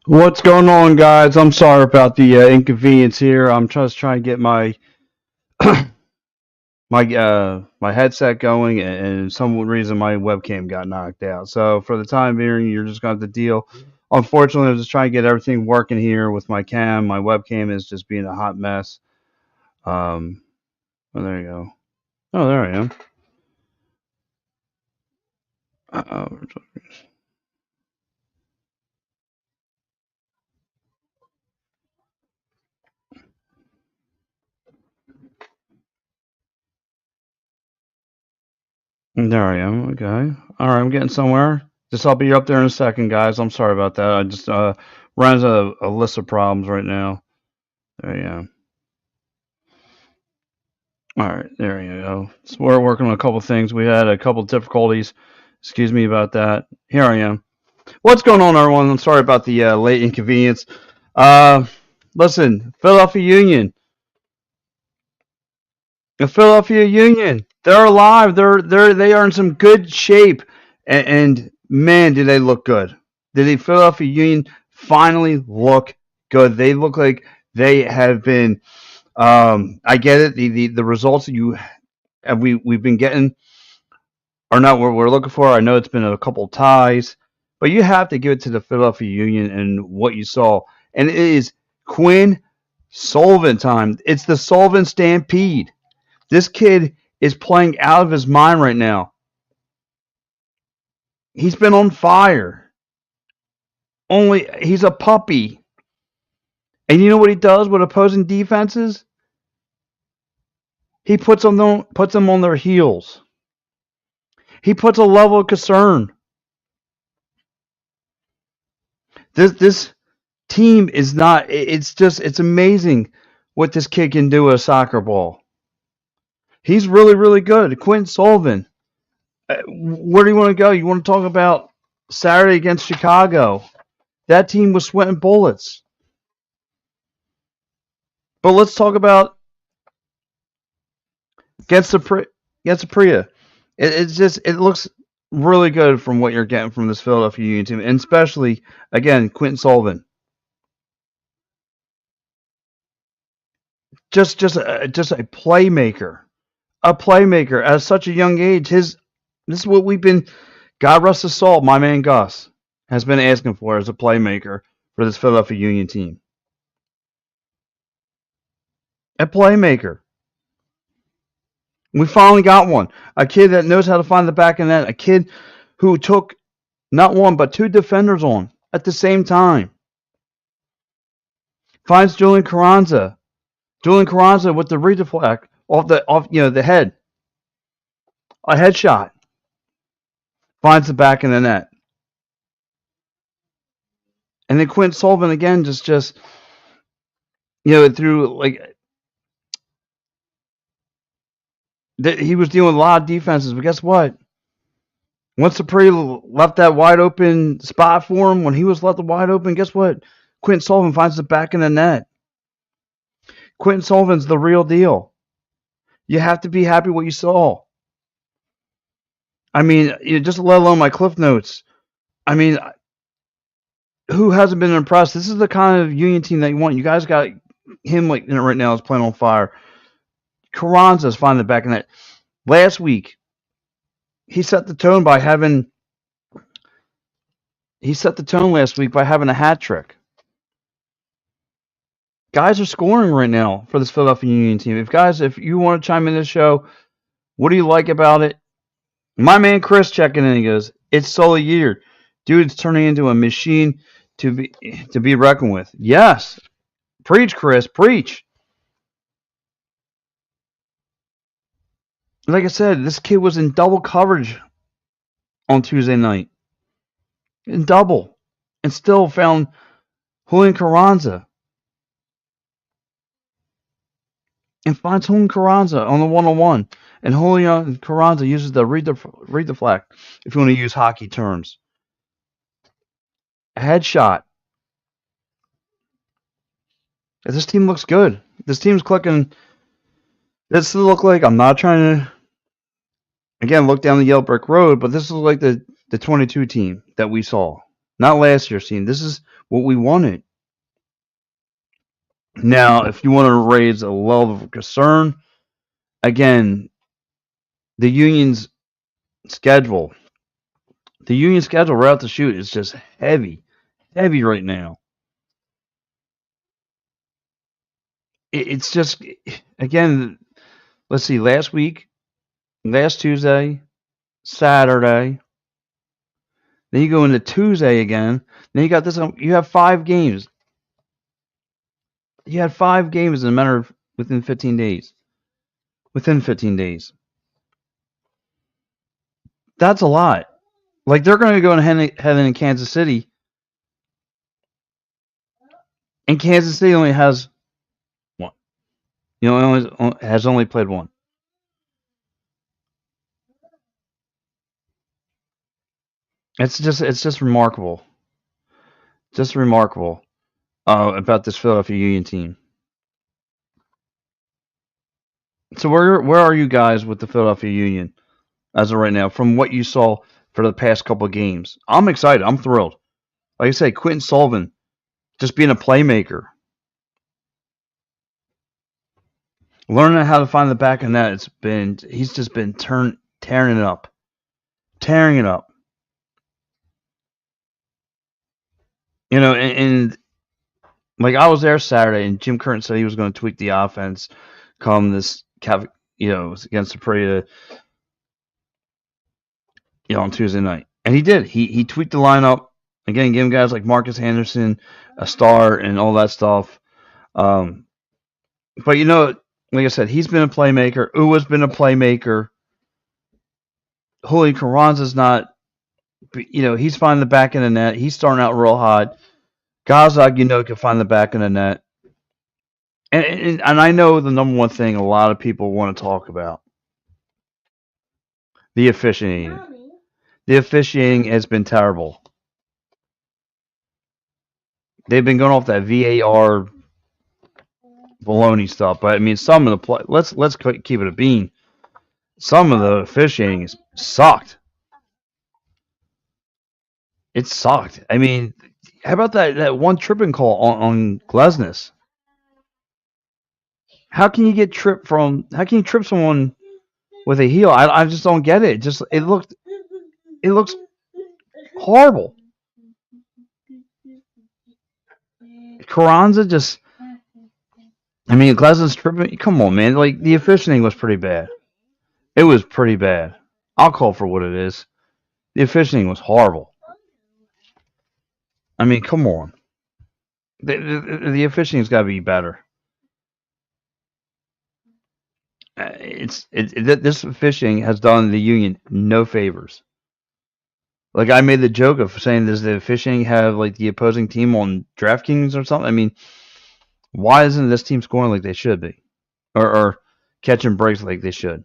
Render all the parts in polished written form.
What's going on, guys? I'm sorry about the inconvenience here. I'm just trying to get my my headset going, and some reason my webcam got knocked out. So for the time being, you're just going to have to deal. Unfortunately, I'm just trying to get everything working here with my cam. My webcam is just being a hot mess. Um, oh, there you go. Oh, there I am. Uh-oh. There I am. Okay. All right, I'm getting somewhere. Just I'll be up there in a second, guys. I'm sorry about that. I just ran into a list of problems right now. There you go. All right, there you go. So we're working on a couple things. We had a couple difficulties. Excuse me about that. Here I am. What's going on, everyone? I'm sorry about the late inconvenience. Uh, Listen, Philadelphia Union, the Philadelphia Union, they're alive. They are in some good shape, and man, do they look good. Did the Philadelphia Union finally look good? They look like they have been. I get it. The results that you have we've been getting are not what we're looking for. I know it's been a couple ties, but you have to give it to the Philadelphia Union and what you saw. And it is Quinn Sullivan time. It's the Sullivan Stampede. This kid is playing out of his mind right now. He's been on fire. Only he's a puppy. And you know what he does with opposing defenses? He puts them on their heels. He puts a level of concern. This team is not. It's amazing what this kid can do with a soccer ball. He's really good. Quentin Sullivan. Where do you want to go? You want to talk about Saturday against Chicago? That team was sweating bullets. But let's talk about against against the Priya. It looks really good from what you're getting from this Philadelphia Union team, and especially again Quentin Sullivan. Just a playmaker, at such a young age. This is what we've been. God rest his soul. My man Gus has been asking for as a playmaker for this Philadelphia Union team. A playmaker. We finally got one. A kid that knows how to find the back of net. A kid who took not one but two defenders on at the same time. Finds Julian Carranza. Julian Carranza with the redeflect off the head. A headshot. Finds the back of the net. And then Quint Sullivan again just through he was dealing with a lot of defenses, but guess what? Once the Pre left that wide open spot for him, when he was left wide open, guess what? Quentin Sullivan finds the back in the net. Quentin Sullivan's the real deal. You have to be happy what you saw. I mean, just let alone my cliff notes. I mean, who hasn't been impressed? This is the kind of Union team that you want. You guys got him right now is playing on fire. Carranza's finding the back in that. Last week, he set the tone last week by having a hat trick. Guys are scoring right now for this Philadelphia Union team. If you want to chime in this show, what do you like about it? My man Chris checking in. He goes, "It's Sully year, dude. It's turning into a machine to be reckoned with." Yes, preach, Chris, preach. Like I said, this kid was in double coverage on Tuesday night, in double, and still found Julian Carranza. And finds Julian Carranza on the one-on-one. And Julian Carranza uses the read the flag, if you want to use hockey terms. A headshot. This team looks good. This team's clicking. This look like, I'm not trying to again look down the yellow brick road, but this is like the 22 team that we saw. Not last year's team. This is what we wanted. Now, if you want to raise a level of concern, again, the Union's schedule. The Union schedule right out the shoot is just heavy, heavy right now. It's just, again, let's see, last Tuesday, Saturday, then you go into Tuesday again. Then you got this. You have 5 games. You had 5 games in a matter of within 15 days. Within 15 days, that's a lot. Like they're going to go ahead in Kansas City, and Kansas City only has one. Has only played one. It's just remarkable. Just remarkable about this Philadelphia Union team. So where are you guys with the Philadelphia Union as of right now? From what you saw for the past couple of games, I'm excited. I'm thrilled. Like I say, Quentin Sullivan just being a playmaker, learning how to find the back of net. He's just been tearing it up, tearing it up. And like I was there Saturday, and Jim Curtin said he was going to tweak the offense come this against the Prairie, on Tuesday night, and he did. He tweaked the lineup again, giving guys like Marcus Anderson a start and all that stuff. But like I said, he's been a playmaker. Uwa's been a playmaker. Julio Carranza's not. He's finding the back of the net. He's starting out real hot. Gazag, can find the back of the net. And I know the number one thing a lot of people want to talk about, the officiating. The officiating has been terrible. They've been going off that VAR baloney stuff, but I mean, some of the play. Let's keep it a bean. Some of the officiating sucked. It sucked. I mean, how about that one tripping call on Glesnes? How can you trip someone with a heel? I just don't get it. It looks horrible. Carranza just. I mean, Glesnes tripping. Come on, man. Like the officiating was pretty bad. It was pretty bad. I'll call for what it is. The officiating was horrible. I mean, come on. The officiating's got to be better. This officiating has done the Union no favors. Like I made the joke of saying, does the officiating have like the opposing team on DraftKings or something? I mean, why isn't this team scoring like they should be, or catching breaks like they should?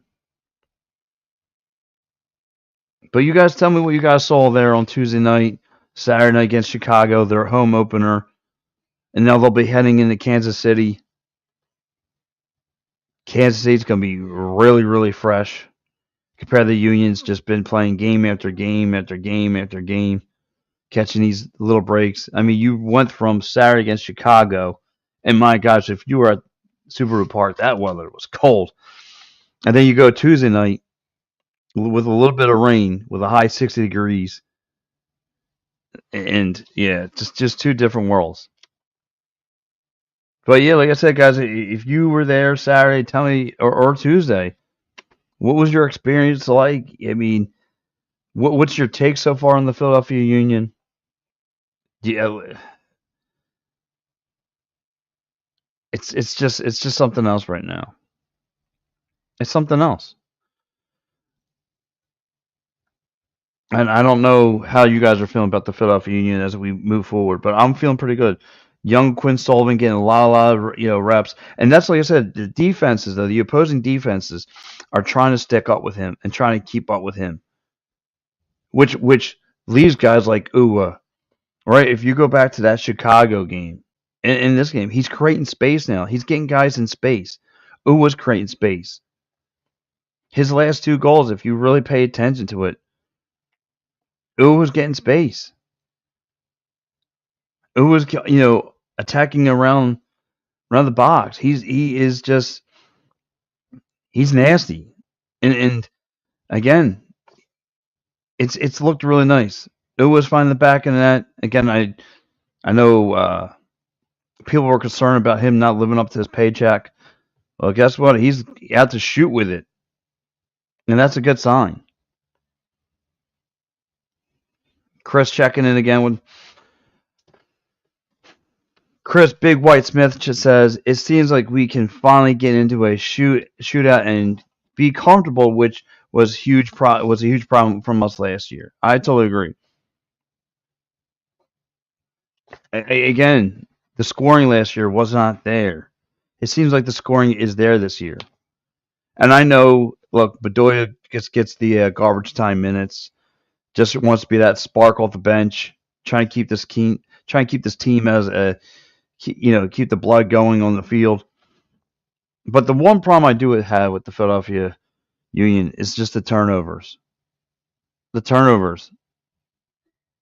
But you guys tell me what you guys saw there on Tuesday night, Saturday night against Chicago, their home opener, and now they'll be heading into Kansas City. Kansas City's going to be really, really fresh. Compared to the Union's just been playing game after game after game after game, catching these little breaks. I mean, you went from Saturday against Chicago, and my gosh, if you were at Subaru Park, that weather was cold. And then you go Tuesday night with a little bit of rain, with a high 60 degrees. And yeah, just two different worlds. But yeah, like I said, guys, if you were there Saturday, tell me, or Tuesday, what was your experience like? I mean, what's your take so far on the Philadelphia Union? Yeah, it's just something else right now. It's something else. And I don't know how you guys are feeling about the Philadelphia Union as we move forward, but I'm feeling pretty good. Young Quinn Sullivan getting a lot of reps, and that's like I said, the defenses, the opposing defenses, are trying to stick up with him and trying to keep up with him, which leaves guys like Uwa, right? If you go back to that Chicago game, in this game, he's creating space now. He's getting guys in space. Uwa's creating space. His last 2 goals, if you really pay attention to it, Uwa was getting space. who was attacking around the box. He is just he's nasty, and again, it's looked really nice. It was finding the back of the net again. I know people were concerned about him not living up to his paycheck. Well, guess what? He's out to shoot with it, and that's a good sign. Chris checking in again with Chris Big White Smith just says it seems like we can finally get into a shootout and be comfortable, which was was a huge problem from us last year. I totally agree. Again, the scoring last year was not there. It seems like the scoring is there this year. And I know, look, Bedoya gets the garbage time minutes. Just wants to be that spark off the bench, trying to keep this team as a keep the blood going on the field. But the one problem I do have with the Philadelphia Union is just the turnovers. The turnovers.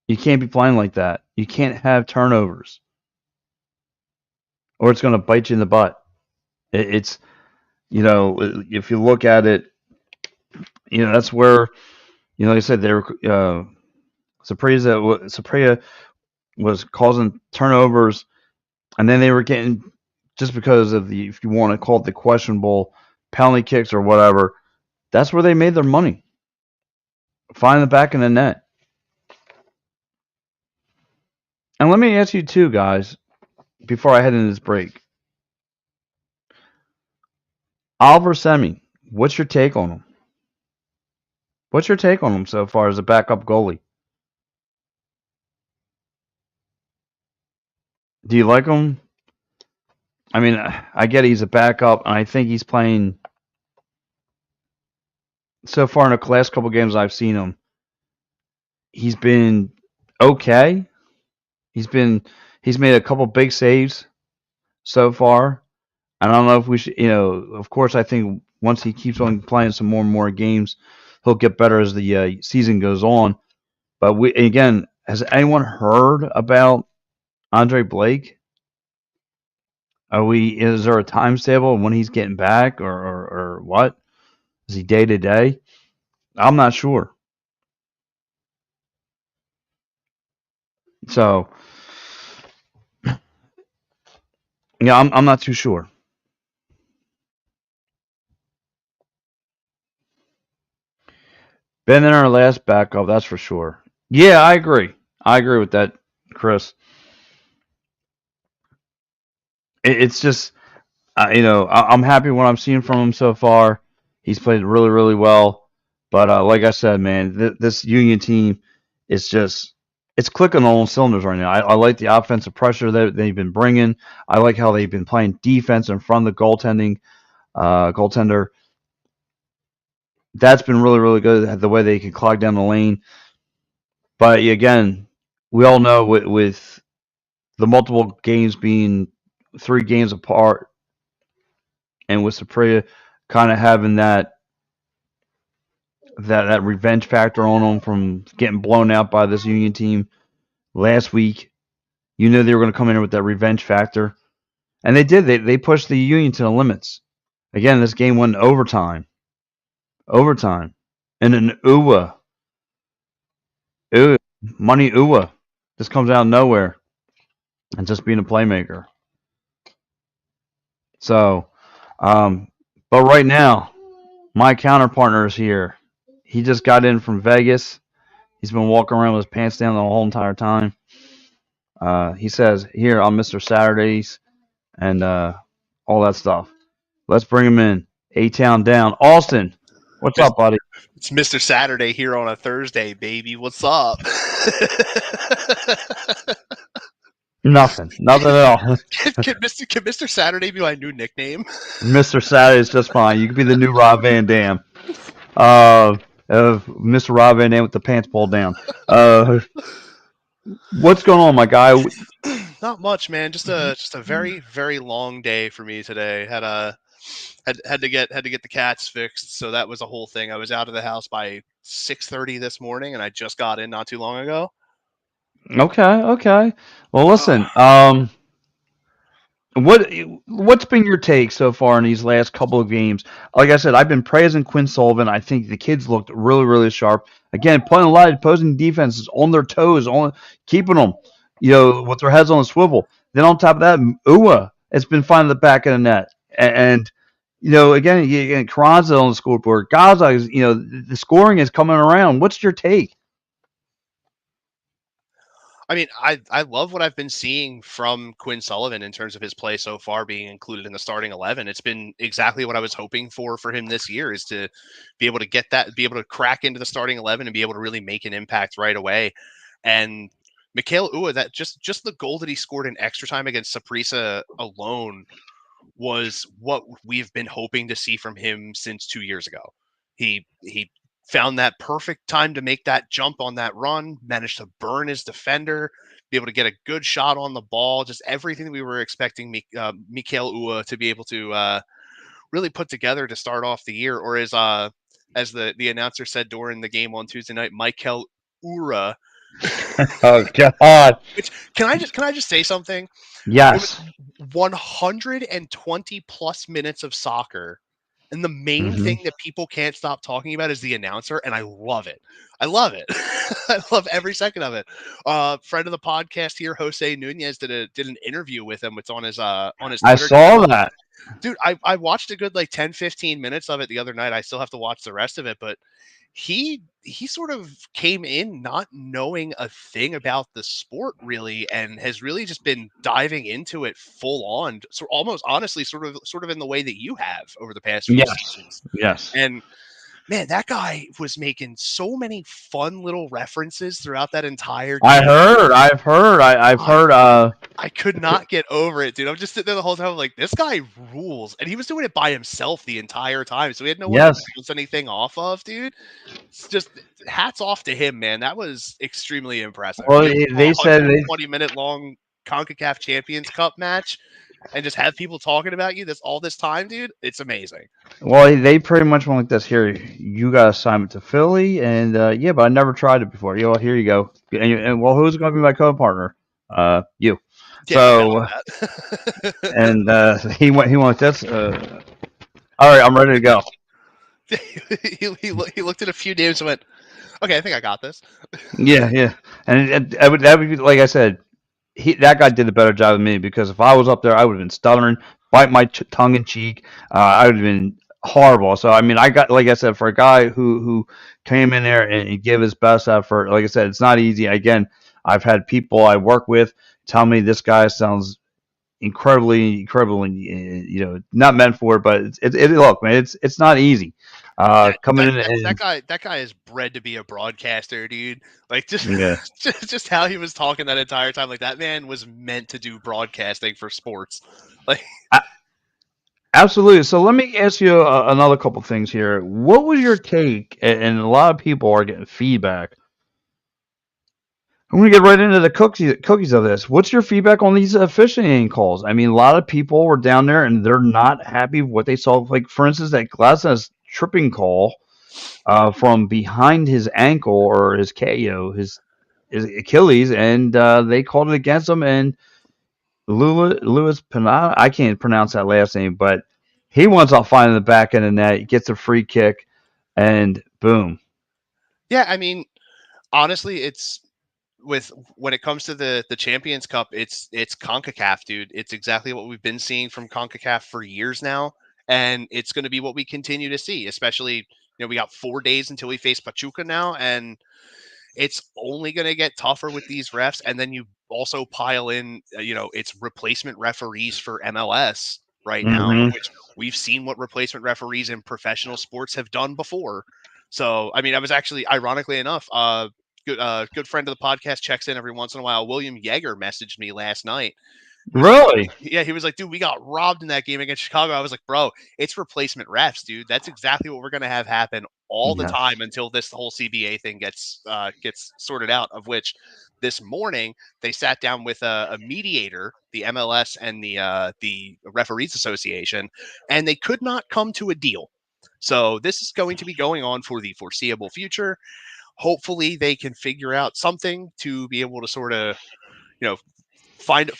You can't be playing like that. You can't have turnovers, or it's going to bite you in the butt. It's if you look at it, that's where like I said, they were Sapria was causing turnovers, and then they were getting just because of the, if you want to call it, the questionable penalty kicks or whatever. That's where they made their money. Find the back in the net. And let me ask you too, guys, before I head into this break. Oliver Semi, what's your take on him? What's your take on him so far as a backup goalie? Do you like him? I mean, I get he's a backup, and I think he's playing so far in the last couple games I've seen him. He's been okay. He's made a couple big saves so far. I don't know if we should, of course, I think once he keeps on playing some more and more games, he'll get better as the season goes on. But again, has anyone heard about Andre Blake? Is there a timetable when he's getting back or what? Is he day to day? I'm not sure. So, yeah, I'm not too sure. Been in our last backup, that's for sure. Yeah, I agree. I agree with that, Chris. It's just, I'm happy what I'm seeing from him so far. He's played really, really well. But like I said, man, this Union team is just it's clicking on all cylinders right now. I like the offensive pressure that they've been bringing. I like how they've been playing defense in front of the goaltender. That's been really, really good. The way they can clog down the lane. But again, we all know with the multiple games being 3 games apart, and with Sapria kind of having that revenge factor on them from getting blown out by this Union team last week. You knew they were going to come in with that revenge factor, and they did. They pushed the Union to the limits. Again, this game went overtime, and an money just comes out of nowhere and just being a playmaker. So, but right now, my counterpartner is here. He just got in from Vegas. He's been walking around with his pants down the whole entire time. He says, "Here, I'm Mr. Saturdays and all that stuff." Let's bring him in. A-Town down. Austin, what's up, buddy? It's Mr. Saturday here on a Thursday, baby. What's up? Nothing at all. Can Mr. Saturday be my new nickname? Mr. Saturday is just fine. You could be the new Rob Van Dam. Mr. Rob Van Dam with the pants pulled down. What's going on, my guy? Not much, man. Just a very, very long day for me today. Had to get the cats fixed, so that was a whole thing. I was out of the house by 6:30 this morning, and I just got in not too long ago. Okay, okay. Well, Uh, listen. What what's been your take so far in these last couple of games? Like I said, I've been praising Quinn Sullivan. I think the kids looked really, really sharp. Again, playing a lot of opposing defenses on their toes, on keeping them, with their heads on a swivel. Then on top of that, Ua has been finding the back of the net, and again, you get Carranza on the scoreboard. Gaza is, the scoring is coming around. What's your take? I mean, I love what I've been seeing from Quinn Sullivan in terms of his play so far, being included in the starting 11. It's been exactly what I was hoping for him this year, is to be able to get that, be able to crack into the starting 11 and be able to really make an impact right away. And Mikhail Ua, that just the goal that he scored in extra time against Saprissa alone was what we've been hoping to see from him since 2 years ago. He found that perfect time to make that jump on that run, managed to burn his defender, be able to get a good shot on the ball, just everything that we were expecting Mikhail Ua to be able to really put together to start off the year, or as the announcer said during the game on Tuesday night, Michael Ura. Oh God! Which, can I just say something? It was Yes. 120 plus minutes of soccer. And the main Hmm. thing that people can't stop talking about is the announcer, and I love it. I love it. I love every second of it. Friend of the podcast here, Jose Nunez, did an interview with him. It's on his I Twitter saw channel. that. Dude, I watched a good like 10-15 minutes of it the other night. I still have to watch the rest of it, but he sort of came in not knowing a thing about the sport really, and has really just been diving into it full on, so almost honestly sort of in the way that you have over the past few Yes. seasons. Yes. And man, that guy was making so many fun little references throughout that entire I game. heard. I've heard. I've I heard. I could not get over it, dude. I'm just sitting there the whole time like, this guy rules, and he was doing it by himself the entire time, so he had no one to Yes. bounce anything off of, dude. It's just hats off to him, man. That was extremely impressive. To Well, be able to call they a said 120-minute long CONCACAF Champions Cup match and just have people talking about you this time, dude, it's amazing. they pretty much went like this. Here, you got assignment to Philly, and yeah, but I never tried it before. Well, here you go. And well, who's going to be my co-partner? You. Yeah, you bet So, on that. and he went like this. All right, I'm ready to go. He looked at a few names and went, okay, I think I got this. Yeah, yeah, and that would be like I said. That guy did a better job than me because if I was up there, I would have been stuttering, bite my tongue in cheek. I would have been horrible. So I mean, I got like I said, for a guy who came in there and he gave his best effort. Like I said, it's not easy. Again, I've had people I work with tell me this guy sounds incredibly, not meant for it, but look, man, it's not easy. Yeah, Coming that, in that that and guy that guy is bred to be a broadcaster, dude. Like just yeah. just how he was talking that entire time. Like that man was meant to do broadcasting for sports. Like Absolutely. So let me ask you another couple things here. What was your take? And a lot of people are getting feedback. I'm going to get right into the cookies of this. What's your feedback on these officiating calls? I mean, a lot of people were down there and they're not happy with what they saw. Like, for instance, that Glasnow's tripping call from behind his ankle or his KO, his Achilles, and they called it against him. And Louis Pinada, I can't pronounce that last name, but he wants off finding the back end of the net, gets a free kick, and boom. yeah, I mean, honestly, it's with when it comes to the Champions Cup, it's CONCACAF, dude. It's exactly what we've been seeing from CONCACAF for years now, and it's going to be what we continue to see. Especially, we got 4 days until we face Pachuca now, and it's only going to get tougher with these refs. And then you also pile in, it's replacement referees for MLS right now, Hmm. which we've seen what replacement referees in professional sports have done before. So, I mean, I was actually, ironically enough, good friend of the podcast checks in every once in a while. William Yeager messaged me last night. He was like, Really? yeah, he was like, dude, we got robbed in that game against Chicago. I was like, bro, it's replacement refs, dude. That's exactly what we're gonna have happen all the Yes. time until this whole CBA thing gets sorted out. Of which this morning they sat down with a mediator, the MLS and the Referees Association, and they could not come to a deal. So this is going to be going on for the foreseeable future. hopefully they can figure out something to be able to sort of, you know, find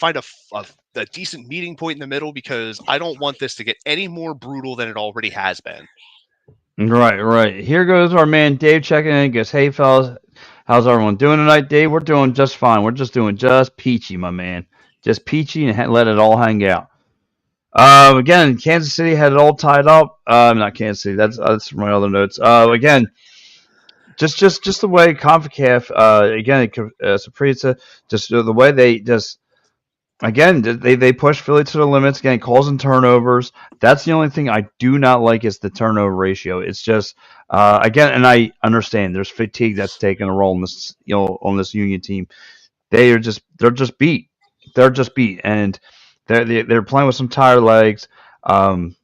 a decent meeting point in the middle, because I don't want this to get any more brutal than it already has been. Right. Here goes our man Dave checking in. Goes, hey fellas, how's everyone doing tonight? Dave, we're doing just fine. We're just doing just peachy, my man. Just peachy and let it all hang out. Again, Kansas City had it all tied up. Not Kansas City. That's my other notes. Again, just the way Concacaf. Again, Saprissa. Just the way they just. Again, they push Philly to the limits. Again, calls and turnovers. That's the only thing I do not like is the turnover ratio. It's just again, and I understand there's fatigue that's taking a role in this, on this Union team. They're just beat. They're just beat, and they're playing with some tired legs. Um,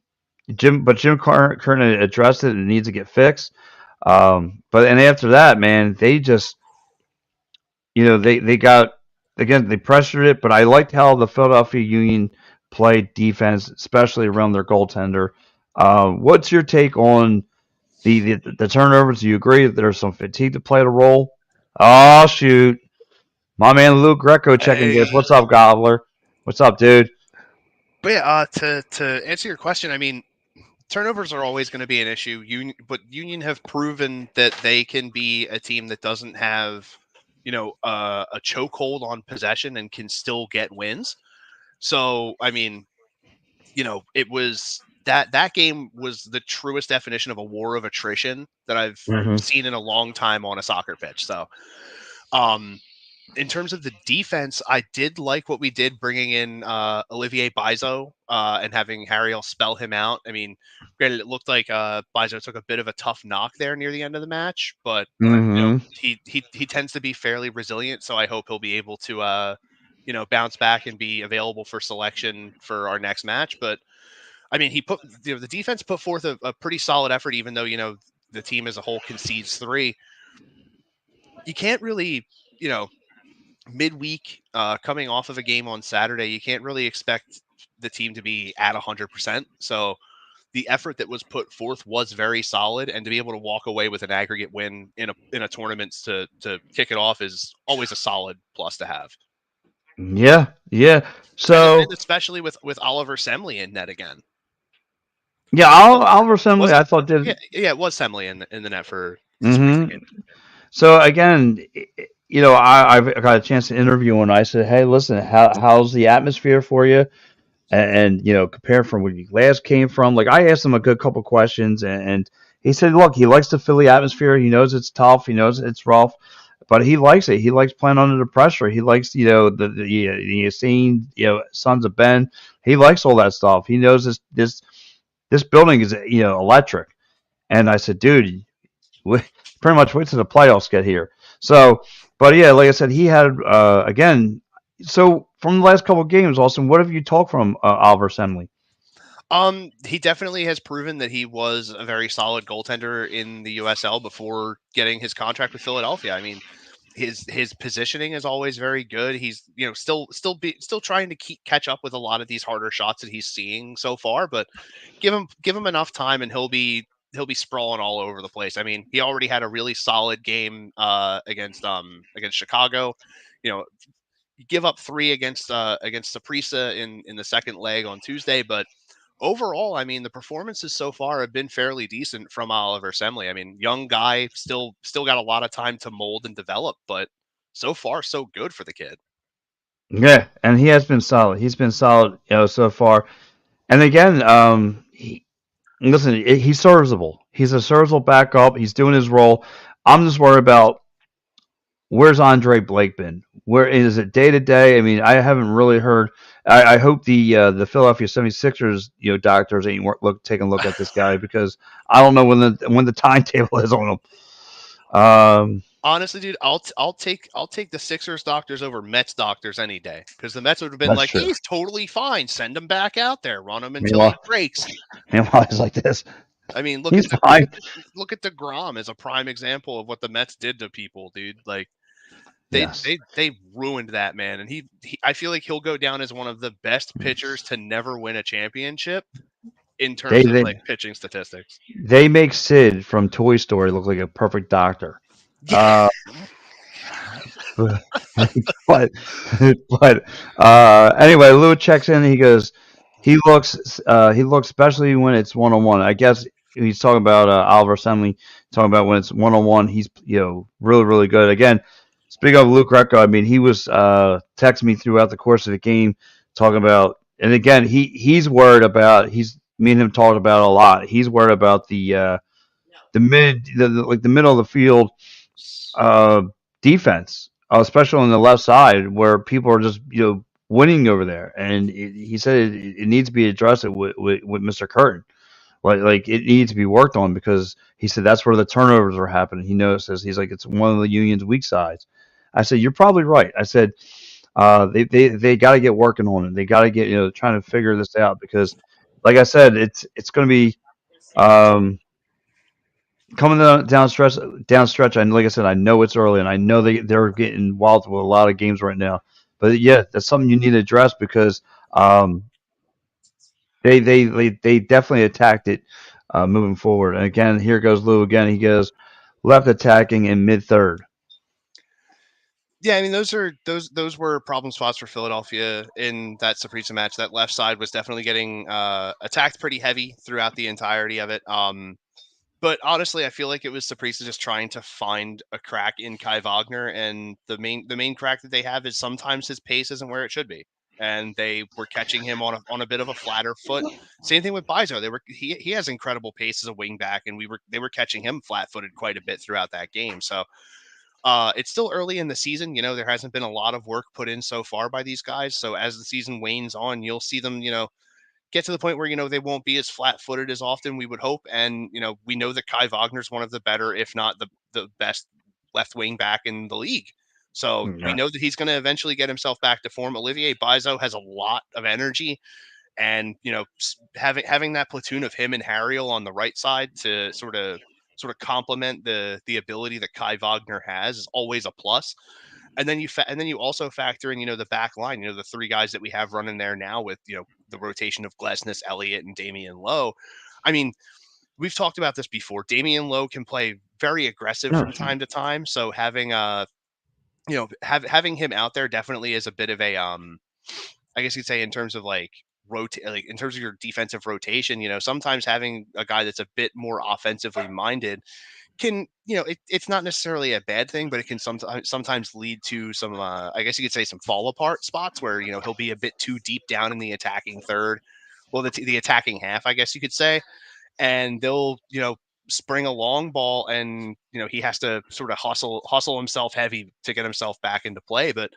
Jim Curtin addressed it. It needs to get fixed. But after that, man, they just they got again they pressured it, but I liked how the Philadelphia Union played defense, especially around their goaltender. What's your take on the turnovers? Do you agree that there's some fatigue to play the role? Oh shoot, my man Luke Greco checking this. Hey, What's up, Gobbler? What's up, dude? but yeah, to answer your question, I mean, turnovers are always going to be an issue. But Union have proven that they can be a team that doesn't have, a chokehold on possession and can still get wins. So, I mean, it was that game was the truest definition of a war of attrition that I've Mm-hmm. seen in a long time on a soccer pitch. So, um, in terms of the defense, I did like what we did bringing in Olivier Bizo and having Harriel spell him out. I mean, granted, it looked like Bizo took a bit of a tough knock there near the end of the match, but Mm-hmm. he tends to be fairly resilient. So I hope he'll be able to bounce back and be available for selection for our next match. But I mean, the defense put forth a pretty solid effort, even though the team as a whole concedes three. You can't really you know midweek, coming off of a game on Saturday, you can't really expect the team to be at 100%. So the effort that was put forth was very solid, and to be able to walk away with an aggregate win in a tournament to kick it off is always a solid plus to have. Yeah. And So especially with Oliver Semley in net again. yeah, Oh, Oliver Assembly, was it? I thought Yeah, did. yeah, it was Semley in the net for the Saprissa Mm-hmm. game. So again, I've got a chance to interview him, and I said, "Hey, listen, how's the atmosphere for you?" And compare from where you last came from. Like I asked him a good couple questions, and he said, "Look, he likes the Philly atmosphere. He knows it's tough. He knows it's rough, but he likes it. He likes playing under the pressure. He likes the scene, Sons of Ben. He likes all that stuff. He knows this building is electric." And I said, "Dude, we pretty much wait till the playoffs get here." So, but yeah, like I said, he had again. So from the last couple of games, Austin, what have you talked from Oliver Semley? He definitely has proven that he was a very solid goaltender in the USL before getting his contract with Philadelphia. I mean, his positioning is always very good. He's still trying to catch up with a lot of these harder shots that he's seeing so far, but give him enough time and he'll be sprawling all over the place. I mean, he already had a really solid game against Chicago. You know, you give up three against Saprissa in the second leg on Tuesday, but overall, I mean, the performances so far have been fairly decent from Oliver Semley. I mean, young guy, still got a lot of time to mold and develop, but so far so good for the kid. Yeah, and he has been solid. He's been solid, so far. And again, listen, he's serviceable. He's a serviceable backup. He's doing his role. I'm just worried about where's Andre Blake been? Where is it day to day? I mean, I haven't really heard. I hope the Philadelphia 76ers doctors ain't taking a look at this guy because I don't know when the timetable is on him. Honestly, dude, I'll take the Sixers doctors over Mets doctors any day, because the Mets would have been That's like, true. he's totally fine, send him back out there, run him until he Meanwhile, breaks. meanwhile, he's like this. I mean, He's fine. look at the Grom as a prime example of what the Mets did to people, dude. Like they Yes, they they ruined that man, and he I feel like he'll go down as one of the best pitchers to never win a championship in terms of they like pitching statistics. they make Sid from Toy Story look like a perfect doctor. Yeah. Uh, but but, anyway, Lou checks in. He goes, he looks, especially when it's 1-on-1. I guess he's talking about Oliver Semley, talking about when it's 1-on-1. He's really really good. Again, speaking of Luke Recco, I mean he was texting me throughout the course of the game talking about, and again he's worried about, he's me and him talked about it a lot. He's worried about like the middle of the field uh, defense, especially on the left side where people are just winning over there. And he said it needs to be addressed with Mr. Curtin. Like it needs to be worked on because he said that's where the turnovers are happening. He notices, he's like, it's one of the Union's weak sides. I said you're probably right. I said they got to get working on it. They got to get trying to figure this out because, like I said, it's going to be um, coming down stretch. And like I said, I know it's early, and I know they're getting involved with a lot of games right now. But yeah, that's something you need to address because um, they definitely attacked it moving forward. And again, here goes Lou again. He goes left attacking in mid third. Yeah, I mean those were problem spots for Philadelphia in that Saprissa match. That left side was definitely getting attacked pretty heavy throughout the entirety of it. But honestly, I feel like it was Saprissa just trying to find a crack in Kai Wagner, and the main crack that they have is sometimes his pace isn't where it should be, and they were catching him on a bit of a flatter foot. Same thing with Bizo. He has incredible pace as a wing back, and they were catching him flat footed quite a bit throughout that game. So it's still early in the season. There hasn't been a lot of work put in so far by these guys. So as the season wanes on, you'll see them, get to the point where they won't be as flat-footed as often we would hope. And we know that Kai Wagner's one of the better, if not the best, left wing back in the league. So we Yeah. know that he's going to eventually get himself back to form. Olivier Bizo has a lot of energy, and having that platoon of him and Harriel on the right side to sort of complement the ability that Kai Wagner has is always a plus. And then you also factor in the back line, the three guys that we have running there now with the rotation of Glesnes, Elliott, and Damian Lowe. I mean, we've talked about this before. Damian Lowe can play very aggressive Yeah. from time to time, so having him out there definitely is a bit of a I guess you'd say in terms of like in terms of your defensive rotation, sometimes having a guy that's a bit more offensively minded can, it's not necessarily a bad thing, but it can sometimes lead to some I guess you could say some fall apart spots where he'll be a bit too deep down in the attacking third, well the attacking half, I guess you could say, and they'll spring a long ball, and he has to sort of hustle himself heavy to get himself back into play. But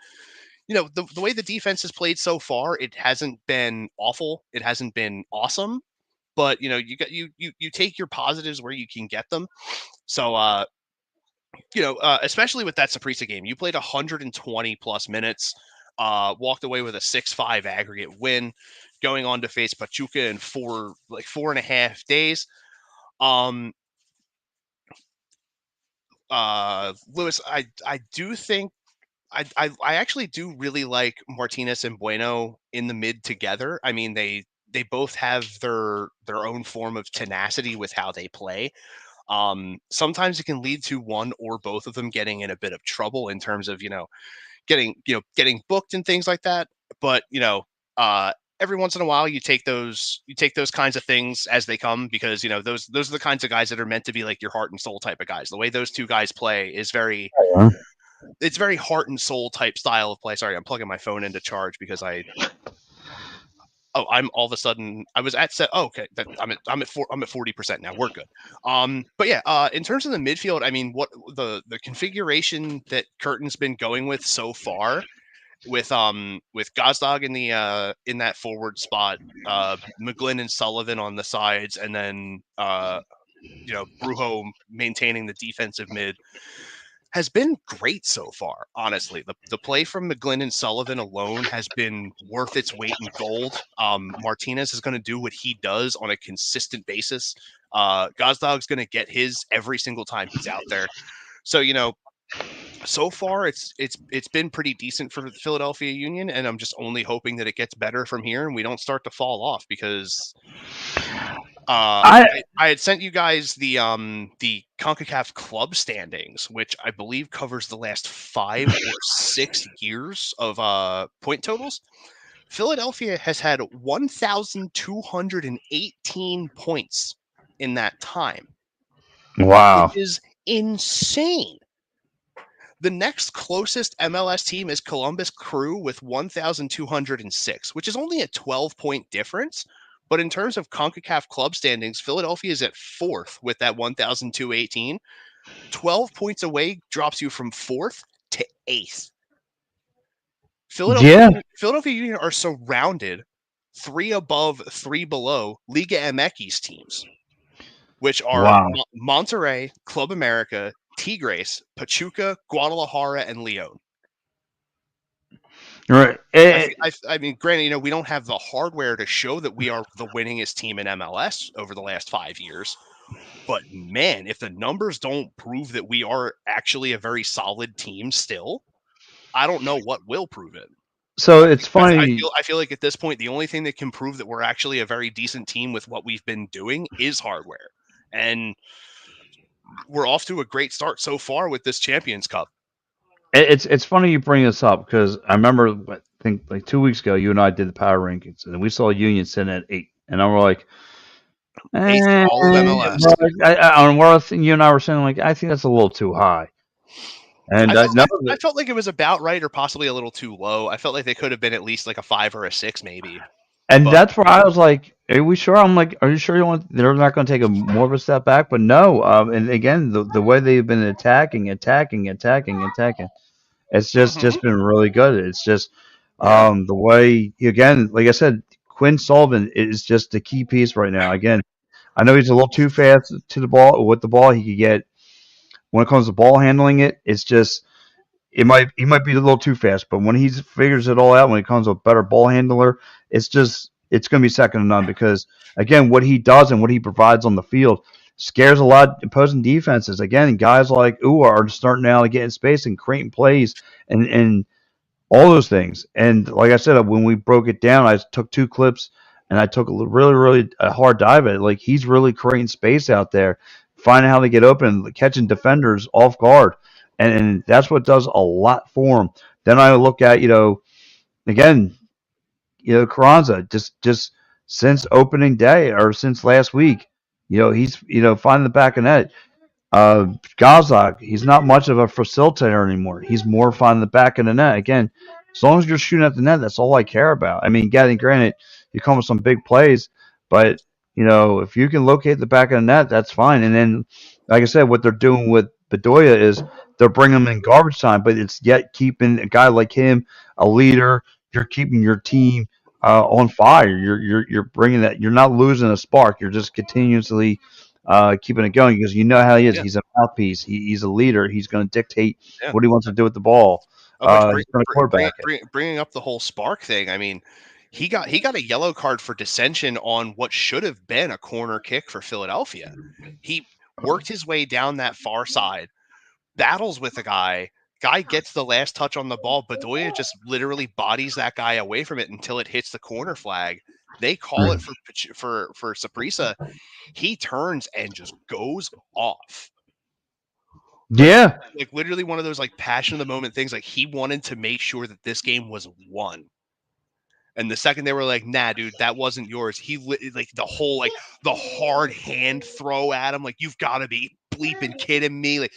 the way the defense has played so far, it hasn't been awful, it hasn't been awesome, but you take your positives where you can get them. So especially with that Saprissa game, you played 120 plus minutes, walked away with a 6-5 aggregate win, going on to face Pachuca in 4.5 days. um Lewis, I do think I actually do really like Martinez and Bueno in the mid together. I mean, they both have their own form of tenacity with how they play. Sometimes it can lead to one or both of them getting in a bit of trouble in terms of getting booked and things like that. But every once in a while you take those kinds of things as they come, because those are the kinds of guys that are meant to be like your heart and soul type of guys. The way those two guys play is it's very heart and soul type style of play. Sorry, I'm plugging my phone into charge because I'm all of a sudden I was at set. Oh, okay, I'm at 40% now. We're good. But yeah, in terms of the midfield, I mean, what the configuration that Curtin's been going with so far with Gazdag in that forward spot, McGlynn and Sullivan on the sides, and then Brujo maintaining the defensive mid has been great so far. Honestly, the play from McGlynn and Sullivan alone has been worth its weight in gold. Martinez is going to do what he does on a consistent basis. Gazdag's going to get his every single time he's out there. So so far it's been pretty decent for the Philadelphia Union, and I'm just only hoping that it gets better from here and we don't start to fall off, because I I had sent you guys the CONCACAF club standings, which I believe covers the last 5 or 6 years of point totals. Philadelphia has had 1,218 points in that time, which wow. is insane. The next closest MLS team is Columbus Crew with 1,206, which is only a 12-point difference. But in terms of CONCACAF club standings, Philadelphia is at fourth with that 1,218. 12 points away drops you from fourth to eighth. Yeah. Philadelphia Union are surrounded 3 above, 3 below Liga MX teams, which are Wow. Monterrey, Club America, Tigres, Pachuca, Guadalajara, and Leon. Right. I mean, granted, we don't have the hardware to show that we are the winningest team in MLS over the last 5 years. But man, if the numbers don't prove that we are actually a very solid team still, I don't know what will prove it. So it's funny. I feel like at this point, the only thing that can prove that we're actually a very decent team with what we've been doing is hardware. And we're off to a great start so far with this Champions Cup. It's funny you bring this up because I remember I think like 2 weeks ago you and I did the power rankings and we saw Union sitting at 8 and I were like, Eighth in all of MLS. well, on what you and I were saying like I think that's a little too high. And I felt like it was about right or possibly a little too low. I felt like they could have been at least like a 5 or a 6 maybe. and But that's where I was like, are we sure? I'm like, are you sure they're not going to take a more of a step back? But no. And again, the way they've been attacking, it's just been really good. It's just yeah, the way again, like I said, Quinn Sullivan is just the key piece right now. Again, I know he's a little too fast to the ball with the ball. He could get when it comes to ball handling it's just he might be a little too fast, but when he figures it all out, when he comes a better ball handler, it's going to be second to none because again, what he does and what he provides on the field scares a lot of opposing defenses. Again, guys like Ua are starting now to get in space and creating plays and all those things. And like I said, when we broke it down, I took 2 clips and I took really a hard dive at it. Like he's really creating space out there, finding how to get open, catching defenders off guard, and that's what does a lot for him. Then I look at again, Carranza just since opening day or since last week, he's finding the back of net. Gazak, he's not much of a facilitator anymore. He's more finding the back of the net. Again, as long as you're shooting at the net, that's all I care about. I mean, getting granted, you come with some big plays, but if you can locate the back of the net, that's fine. And then, like I said, what they're doing with Bedoya is they're bringing him in garbage time, but it's yet keeping a guy like him a leader. You're keeping your team on fire. You're bringing that. You're not losing a spark. You're just continuously keeping it going because you know how he is. yeah, He's a mouthpiece. He's a leader. He's going to dictate yeah. what he wants to do with the ball. Which He's going to quarterback it. bringing up the whole spark thing. I mean, he got a yellow card for dissension on what should have been a corner kick for Philadelphia. He worked his way down that far side, battles with a guy gets the last touch on the ball. Bedoya just literally bodies that guy away from it until it hits the corner flag. They call it for Saprissa. He turns and just goes off. Yeah. Like literally one of those like passion of the moment things. Like he wanted to make sure that this game was won. And the second they were like, nah, dude, that wasn't yours. He like the whole like the hard hand throw at him. Like, you've got to be bleeping kidding me. Like,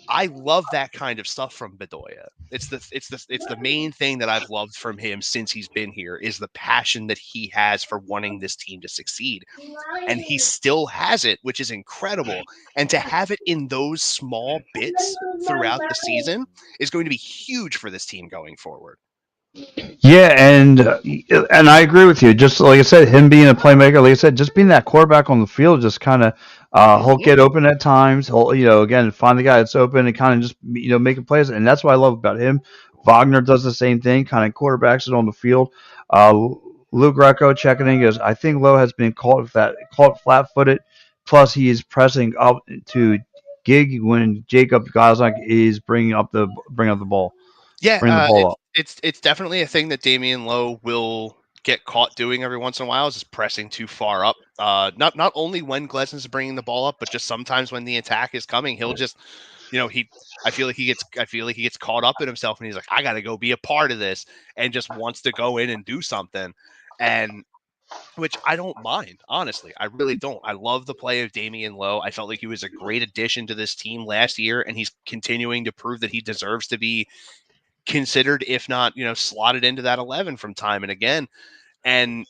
I love that kind of stuff from Bedoya. It's the main thing that I've loved from him since he's been here is the passion that he has for wanting this team to succeed. And he still has it, which is incredible. And to have it in those small bits throughout the season is going to be huge for this team going forward. Yeah, and I agree with you. Just like I said, him being a playmaker, like I said, just being that quarterback on the field, just kind of he'll get open at times. He'll again find the guy that's open and kind of just making plays, and that's what I love about him. Wagner does the same thing, kind of quarterbacks it on the field. Lou Greco checking in goes, I think Lowe has been caught flat-footed. Plus, he is pressing up to gig when Jacob Gozak is bringing up the ball, Yeah, bring the ball up. it's definitely a thing that Damian Lowe will get caught doing every once in a while is just pressing too far up. Not only when Glesnes is bringing the ball up, but just sometimes when the attack is coming, he'll just, I feel like he gets caught up in himself, and he's like, I got to go be a part of this, and just wants to go in and do something, and which I don't mind, honestly. I really don't. I love the play of Damian Lowe. I felt like he was a great addition to this team last year, and he's continuing to prove that he deserves to be considered, if not, slotted into that 11 from time and again. And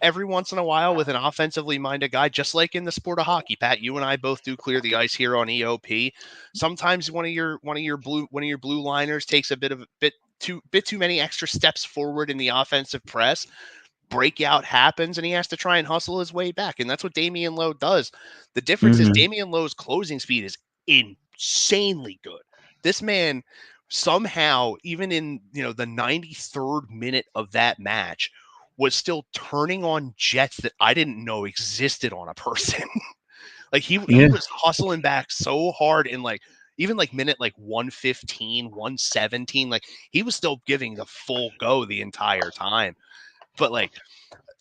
every once in a while with an offensively minded guy, just like in the sport of hockey, Pat, you and I both do clear the ice here on EOP. Sometimes one of your blue liners takes a bit too many extra steps forward in the offensive press. Breakout happens and he has to try and hustle his way back. And that's what Damian Lowe does. The difference is Damian Lowe's closing speed is insanely good. This man somehow, even in the 93rd minute of that match, was still turning on jets that I didn't know existed on a person. Like he was hustling back so hard in even minute 115, 117. Like he was still giving the full go the entire time. But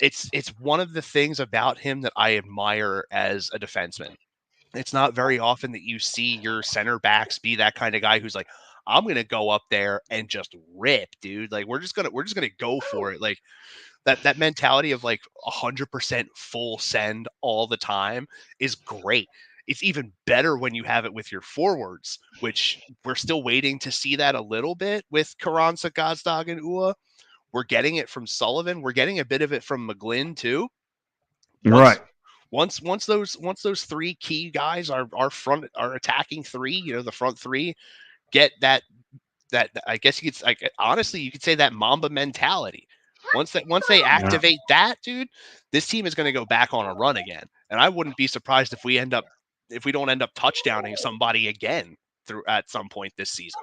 it's one of the things about him that I admire as a defenseman. It's not very often that you see your center backs be that kind of guy who's like, I'm gonna go up there and just rip, dude. Like we're just gonna go for it. Like that mentality of 100% full send all the time is great. It's even better when you have it with your forwards, which we're still waiting to see that a little bit with Carranza, Gazdag, and Ua. We're getting it from Sullivan. We're getting a bit of it from McGlynn too. Once those three key guys are attacking three, the front three get that I guess you could honestly you could say that Mamba mentality. Once they activate that, dude, this team is going to go back on a run again. And I wouldn't be surprised if we don't end up touchdowning somebody again at some point this season.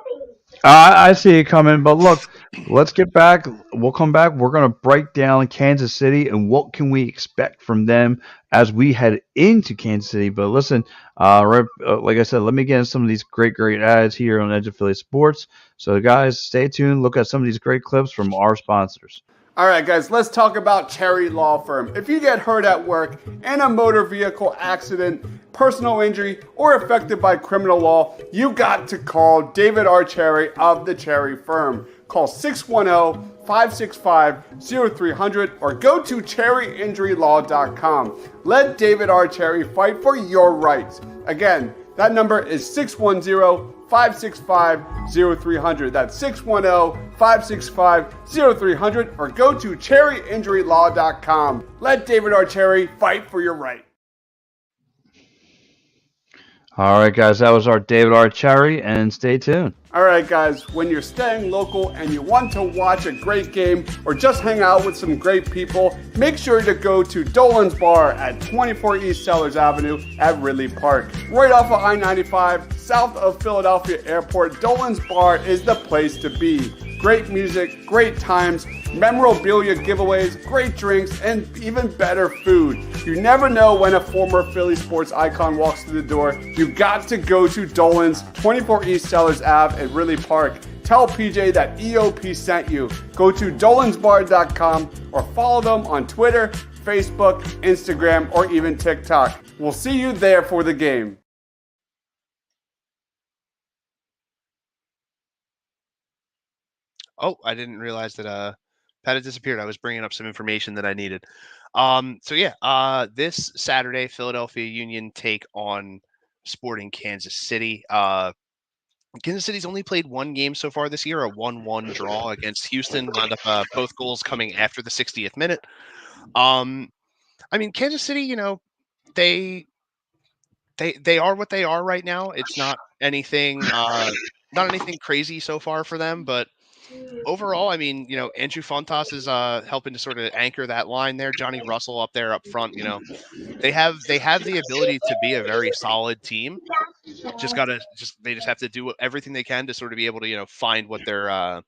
I see it coming, but look, let's get back. We'll come back. We're going to break down Kansas City and what can we expect from them as we head into Kansas City. But listen, like I said, let me get into some of these great ads here on Edge Affiliate Sports. So guys, stay tuned. Look at some of these great clips from our sponsors. All right, guys, let's talk about Cherry Law Firm. If you get hurt at work in a motor vehicle accident, personal injury, or affected by criminal law, you got to call David R. Cherry of the Cherry Firm. Call 610-565-0300 or go to cherryinjurylaw.com. Let David R. Cherry fight for your rights. Again, that number is 610-565-0300. That's 610-565-0300 or go to cherryinjurylaw.com. Let David R. Cherry fight for your right. All right, guys, that was our David R. Cherry, and stay tuned. All right, guys, when you're staying local and you want to watch a great game or just hang out with some great people, make sure to go to Dolan's Bar at 24 East Sellers Avenue at Ridley Park. Right off of I-95, south of Philadelphia Airport, Dolan's Bar is the place to be. Great music, great times, memorabilia giveaways, great drinks, and even better food. You never know when a former Philly sports icon walks through the door. You got to go to Dolan's, 24 East Sellers Ave at Ridley Park. Tell PJ that EOP sent you. Go to dolansbar.com or follow them on Twitter, Facebook, Instagram, or even TikTok. We'll see you there for the game. Oh, I didn't realize that Pat had disappeared. I was bringing up some information that I needed. This Saturday, Philadelphia Union take on Sporting Kansas City. Kansas City's only played one game so far this year, a 1-1 draw against Houston. Wound up both goals coming after the 60th minute. Kansas City, they are what they are right now. It's not anything crazy so far for them, but overall, Andrew Fontas is helping to sort of anchor that line there. Johnny Russell up there up front, they have the ability to be a very solid team. They just have to do everything they can to sort of be able to, find what their I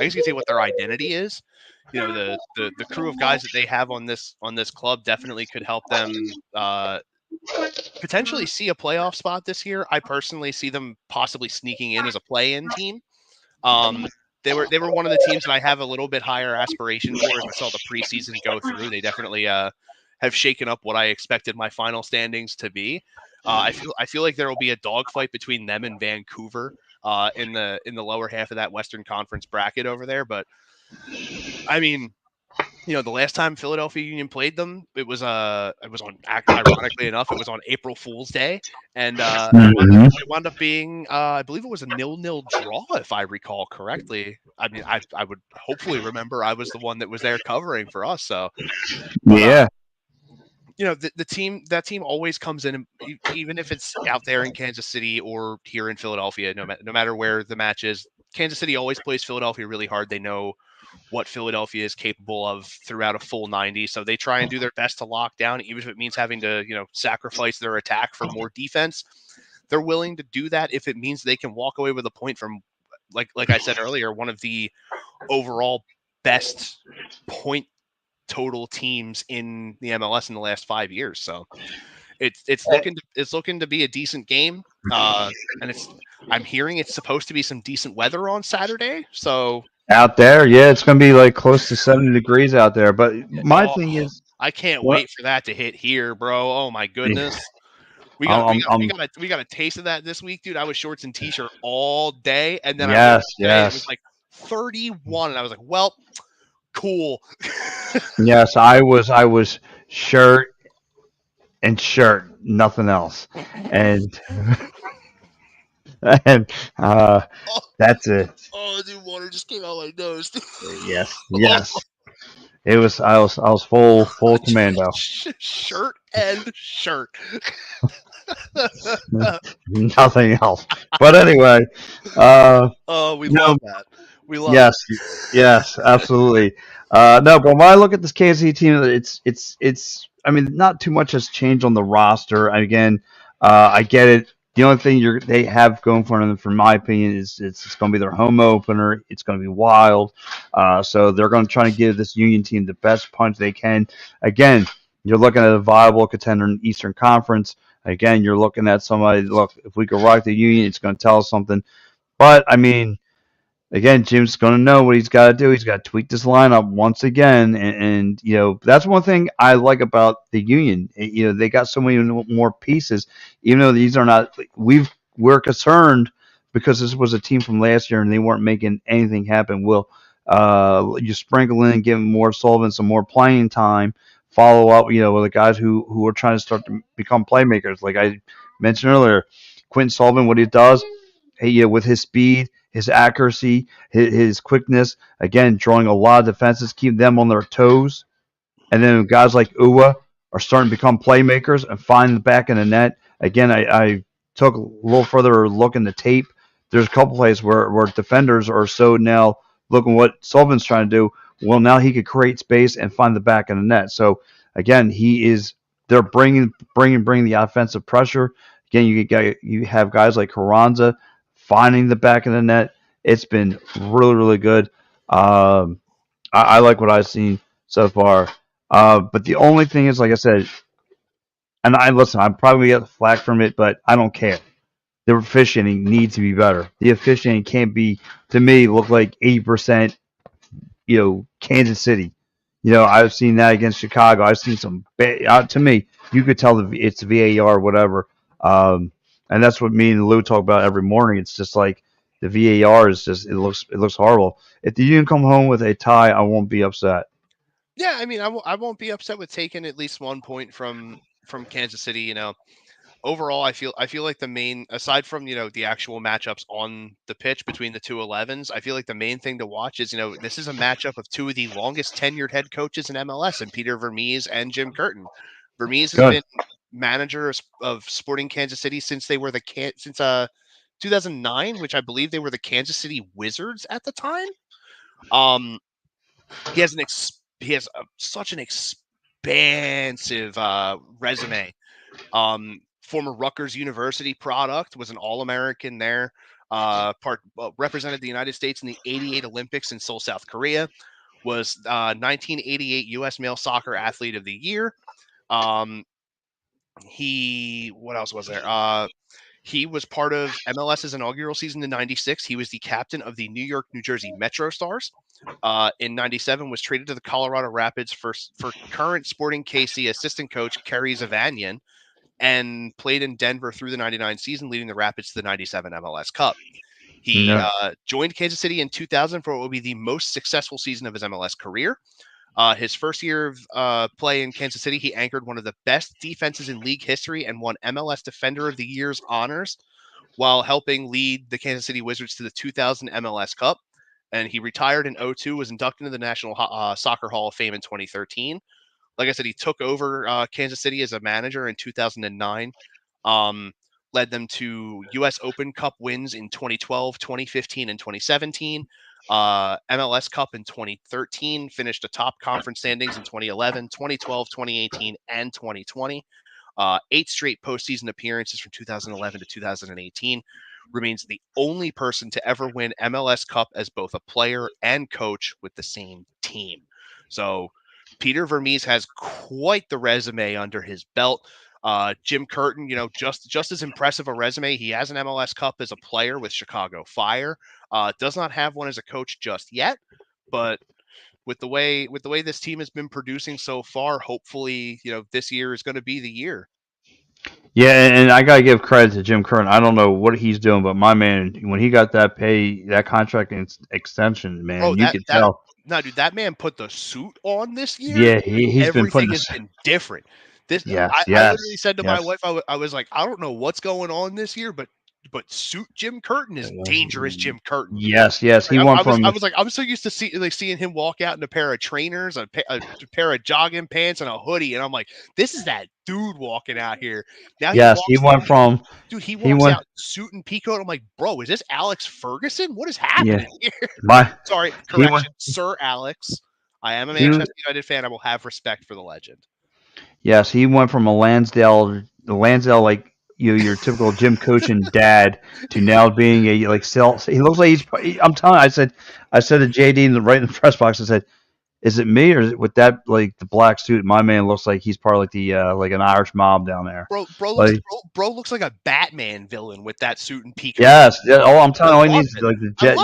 guess you could say what their identity is. The crew of guys that they have on this club definitely could help them potentially see a playoff spot this year. I personally see them possibly sneaking in as a play-in team. They were one of the teams that I have a little bit higher aspiration for as I saw the preseason go through. They definitely have shaken up what I expected my final standings to be. I feel like there will be a dogfight between them and Vancouver in the lower half of that Western Conference bracket over there. But I mean, the last time Philadelphia Union played them, it was on ironically enough, it was on April Fool's Day, and Mhm. it wound up being I believe it was a 0-0 draw if I recall correctly. I mean, I would hopefully remember I was the one that was there covering for us. So, but Yeah. the team always comes in, and even if it's out there in Kansas City or here in Philadelphia, no matter where the match is, Kansas City always plays Philadelphia really hard. They know what Philadelphia is capable of throughout a full 90. So they try and do their best to lock down, even if it means having to, sacrifice their attack for more defense. They're willing to do that if it means they can walk away with a point from, like I said earlier, one of the overall best point total teams in the MLS in the last 5 years. So it's looking to be a decent game. And I'm hearing it's supposed to be some decent weather on Saturday. So Out there, yeah, it's gonna be like close to 70 degrees out there. But my oh, thing is, I can't what? wait for that to hit here, bro. Oh my Yeah, goodness. We got we I'm, got we I'm, got a we got a taste of that this week, dude. I was shorts and t-shirt all day, and then I woke yes, up today and it was yes, like 31, and I was like, well, cool. yes. I was shirt and shirt, nothing else, and and Oh, that's it. oh, dude, water just came out my nose. Yes, yes. It was. I was full commando. Shirt and shirt. Nothing else. But anyway, uh, Oh, we you know, love that. We love it. yes, yes, absolutely. No, but when I look at this KC team, it's. I mean, not too much has changed on the roster. Again, I get it. The only thing they have going for them, from my opinion, is it's going to be their home opener. It's going to be wild. So they're going to try to give this Union team the best punch they can. Again, you're looking at a viable contender in the Eastern Conference. Again, you're looking at somebody. Look, if we could rock the Union, it's going to tell us something. But I mean, again, Jim's going to know what he's got to do. He's got to tweak this lineup once again, and that's one thing I like about the Union. They got so many more pieces, even though these are not. We're concerned because this was a team from last year and they weren't making anything happen. Will you sprinkle in, give more Sullivan some more playing time, follow up, with the guys who are trying to start to become playmakers, like I mentioned earlier, Quentin Sullivan, what he does. Hey, with his speed, his accuracy, his quickness, again, drawing a lot of defenses, keep them on their toes. And then guys like Uwa are starting to become playmakers and find the back of the net. Again, I took a little further look in the tape. There's a couple plays where defenders are so now looking what Sullivan's trying to do. Well, now he could create space and find the back of the net. So again, they're bringing the offensive pressure. Again, you have guys like Carranza finding the back of the net. It's been really, really good. I like what I've seen so far. But the only thing is, like I said, and I listen, I'm probably gonna get flack from it, but I don't care. The officiating needs to be better. The officiating can't be, to me, look like 80%. Kansas City. I've seen that against Chicago. I've seen some. To me, you could tell it's VAR, or whatever. And that's what me and Lou talk about every morning. It's just like the VAR is just it looks horrible. If the Union come home with a tie, I won't be upset. Yeah, I mean, I won't be upset with taking at least 1 point from Kansas City. Overall, I feel like the main, aside from the actual matchups on the pitch between the two 11s, I feel like the main thing to watch is this is a matchup of two of the longest tenured head coaches in MLS, and Peter Vermees and Jim Curtin. Vermees has Good. been manager of Sporting Kansas City since they were since 2009, which I believe they were the Kansas City Wizards at the time. He has such an expansive resume. Former Rutgers University product, was an All-American there. Represented the United States in the '88 Olympics in Seoul, South Korea. Was 1988 U.S. Male Soccer Athlete of the Year. What else was there? He was part of MLS's inaugural season in '96. He was the captain of the New York, New Jersey Metro Stars. In '97, was traded to the Colorado Rapids for current Sporting KC assistant coach Kerry Zavanyan, and played in Denver through the '99 season, leading the Rapids to the '97 MLS Cup. He No. joined Kansas City in 2000 for what will be the most successful season of his MLS career. His first year of play in Kansas City, he anchored one of the best defenses in league history and won MLS Defender of the Year's honors while helping lead the Kansas City Wizards to the 2000 MLS Cup. And he retired in 2002, was inducted into the National Soccer Hall of Fame in 2013. Like I said, he took over Kansas City as a manager in 2009. Led them to U.S. Open Cup wins in 2012, 2015, and 2017. MLS Cup in 2013, finished atop conference standings in 2011, 2012, 2018, and 2020. 8 straight postseason appearances from 2011 to 2018. Remains the only person to ever win MLS Cup as both a player and coach with the same team. So Peter Vermes has quite the resume under his belt. Jim Curtin, just as impressive a resume. He has an MLS Cup as a player with Chicago Fire. Does not have one as a coach just yet, but with the way this team has been producing so far, hopefully, this year is going to be the year. Yeah, and I gotta give credit to Jim Curran. I don't know what he's doing, but my man, when he got that contract extension, man, Bro, you could tell. No, dude, that man put the suit on this year. Yeah, he's been putting. Everything has been different. Yes, I literally said to my yes. wife, I was like, I don't know what's going on this year, but suit Jim Curtin is dangerous. Jim Curtin. Yes, he I went from. was like, I'm so used to seeing him walk out in a pair of trainers, a pair of jogging pants, and a hoodie, and I'm like, this is that dude walking out here. Now he went from. Dude, he walks out suit and peacoat. I'm like, bro, is this Alex Ferguson? What is happening here? Sorry, correction, Sir Alex. I am a Manchester United fan. I will have respect for the legend. Yes, he went from a Lansdale like your typical gym coach and dad to now being a like sales. He looks like I'm telling you, I said to JD right in the press box. I said, "Is it me or is it with that like the black suit? My man looks like he's part of like the like an Irish mob down there." Bro looks like a Batman villain with that suit and peacoat. Yes, yeah. Oh, I'm telling you, all he needs is like the jet.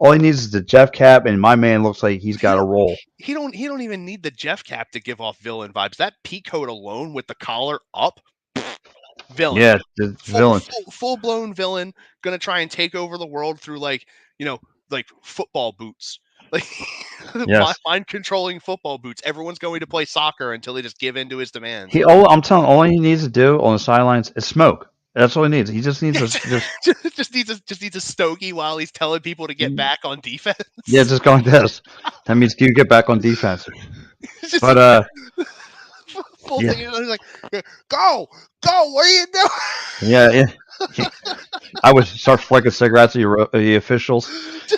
All he needs is the Jeff cap, and my man looks like he's got a roll. He don't even need the Jeff cap to give off villain vibes. That peacoat alone with the collar up, villain. Yeah, villain. Full blown villain. Gonna try and take over the world through like football boots. Like mind controlling football boots. Everyone's going to play soccer until they just give in to his demands. I'm telling you, all he needs to do on the sidelines is smoke. That's all he needs. He just needs to just needs a stogie while he's telling people to get back on defense. Yeah, just going this. That means you get back on defense. But full thing. He's like, go, what are you doing? Yeah. I would start flicking cigarettes at the officials,